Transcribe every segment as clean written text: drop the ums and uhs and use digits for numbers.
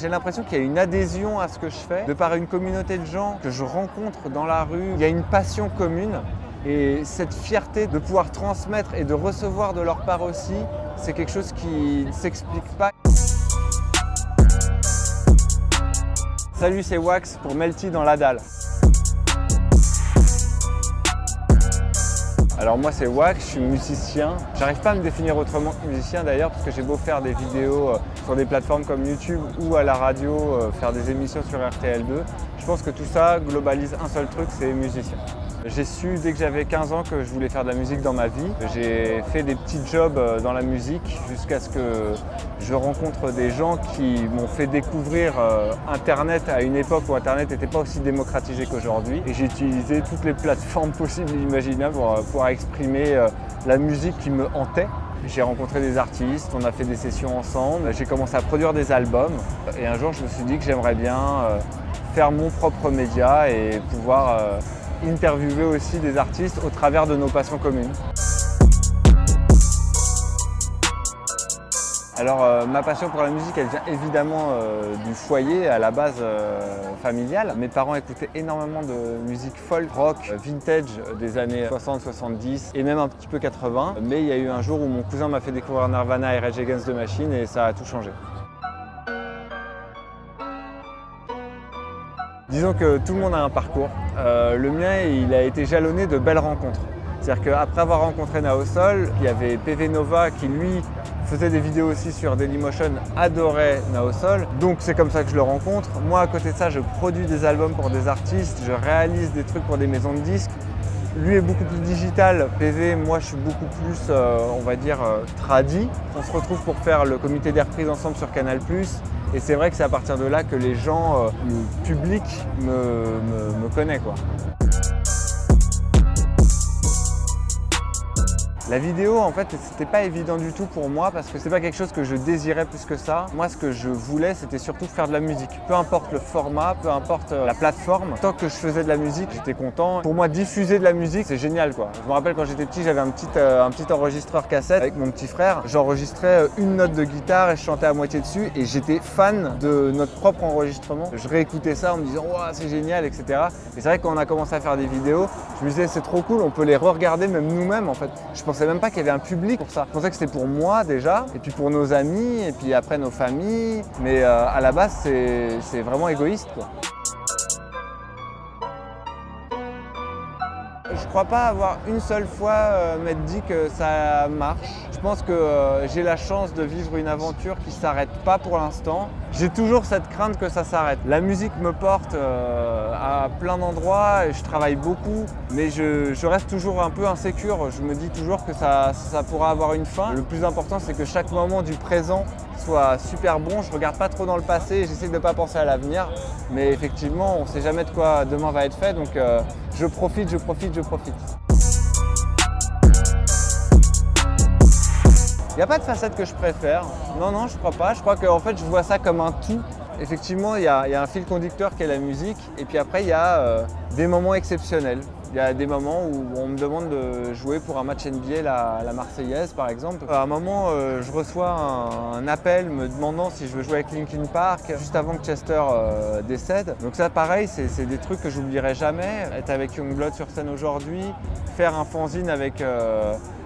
J'ai l'impression qu'il y a une adhésion à ce que je fais, de par une communauté de gens que je rencontre dans la rue. Il y a une passion commune et cette fierté de pouvoir transmettre et de recevoir de leur part aussi, c'est quelque chose qui ne s'explique pas. Salut, c'est Wax pour Melty dans la dalle. Alors moi c'est Wax, je suis musicien. J'arrive pas à me définir autrement que musicien d'ailleurs parce que j'ai beau faire des vidéos sur des plateformes comme YouTube ou à la radio, faire des émissions sur RTL2. Je pense que tout ça globalise un seul truc, c'est musicien. J'ai su dès que j'avais 15 ans que je voulais faire de la musique dans ma vie. J'ai fait des petits jobs dans la musique jusqu'à ce que je rencontre des gens qui m'ont fait découvrir Internet à une époque où Internet n'était pas aussi démocratisé qu'aujourd'hui. Et j'ai utilisé toutes les plateformes possibles et imaginables pour pouvoir exprimer la musique qui me hantait. J'ai rencontré des artistes, on a fait des sessions ensemble, j'ai commencé à produire des albums. Et un jour je me suis dit que j'aimerais bien faire mon propre média et pouvoir interviewer aussi des artistes au travers de nos passions communes. Alors ma passion pour la musique, elle vient évidemment du foyer, à la base familiale. Mes parents écoutaient énormément de musique folk, rock, vintage des années 60, 70 et même un petit peu 80. Mais il y a eu un jour où mon cousin m'a fait découvrir Nirvana et Rage Against the Machine et ça a tout changé. Disons que tout le monde a un parcours. Le mien, il a été jalonné de belles rencontres. C'est-à-dire qu'après avoir rencontré Nao Sol, il y avait PV Nova qui lui faisait des vidéos aussi sur Dailymotion, adorait Nao Sol. Donc c'est comme ça que je le rencontre. Moi à côté de ça, je produis des albums pour des artistes, je réalise des trucs pour des maisons de disques. Lui est beaucoup plus digital, PV, moi je suis beaucoup plus, on va dire, tradi. On se retrouve pour faire le comité des reprises ensemble sur Canal+. Et c'est vrai que c'est à partir de là que les gens, le public me connaît, quoi. La vidéo, en fait, c'était pas évident du tout pour moi parce que c'est pas quelque chose que je désirais plus que ça. Moi, ce que je voulais, c'était surtout faire de la musique. Peu importe le format, peu importe la plateforme, tant que je faisais de la musique, j'étais content. Pour moi, diffuser de la musique, c'est génial, quoi. Je me rappelle quand j'étais petit, j'avais un petit enregistreur cassette avec mon petit frère. J'enregistrais une note de guitare et je chantais à moitié dessus et j'étais fan de notre propre enregistrement. Je réécoutais ça en me disant « Wow, c'est génial », etc. Et c'est vrai que quand on a commencé à faire des vidéos, je me disais « C'est trop cool, on peut les re-regarder même nous-mêmes, en fait ». Je pensais même pas qu'il y avait un public pour ça. Je pensais que c'était pour moi déjà, et puis pour nos amis, et puis après nos familles. Mais à la base, c'est vraiment égoïste, quoi. Je crois pas avoir une seule fois m'être dit que ça marche. Je pense que j'ai la chance de vivre une aventure qui s'arrête pas pour l'instant. J'ai toujours cette crainte que ça s'arrête. La musique me porte à plein d'endroits et je travaille beaucoup, mais je reste toujours un peu insécure. Je me dis toujours que ça pourra avoir une fin. Le plus important, c'est que chaque moment du présent soit super bon. Je regarde pas trop dans le passé, j'essaie de ne pas penser à l'avenir. Mais effectivement, on ne sait jamais de quoi demain va être fait, donc je profite. Il n'y a pas de facette que je préfère. Non, je crois pas. Je crois qu'en fait, je vois ça comme un tout. Effectivement, il y a un fil conducteur qui est la musique. Et puis après, il y a des moments exceptionnels. Il y a des moments où on me demande de jouer pour un match NBA, la Marseillaise par exemple. À un moment, je reçois un appel me demandant si je veux jouer avec Linkin Park juste avant que Chester décède. Donc ça pareil, c'est des trucs que j'oublierai jamais. Être avec Youngblood sur scène aujourd'hui, faire un fanzine avec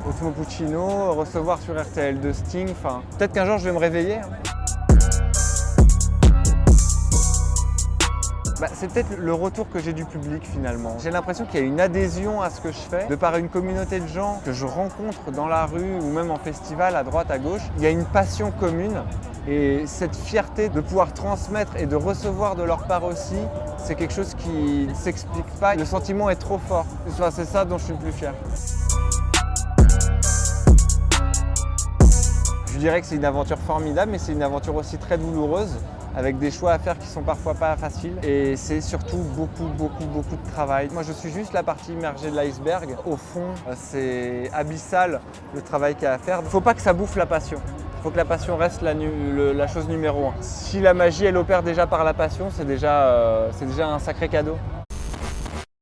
Ottmo Puccino, recevoir sur RTL2 Sting. Enfin, peut-être qu'un jour je vais me réveiller. C'est peut-être le retour que j'ai du public finalement. J'ai l'impression qu'il y a une adhésion à ce que je fais, de par une communauté de gens que je rencontre dans la rue ou même en festival à droite, à gauche. Il y a une passion commune et cette fierté de pouvoir transmettre et de recevoir de leur part aussi, c'est quelque chose qui ne s'explique pas. Le sentiment est trop fort. C'est ça dont je suis le plus fier. Je dirais que c'est une aventure formidable, mais c'est une aventure aussi très douloureuse, avec des choix à faire qui sont parfois pas faciles. Et c'est surtout beaucoup de travail. Moi, je suis juste la partie immergée de l'iceberg. Au fond, c'est abyssal le travail qu'il y a à faire. Il ne faut pas que ça bouffe la passion. Il faut que la passion reste la chose numéro 1. Si la magie, elle opère déjà par la passion, c'est déjà un sacré cadeau.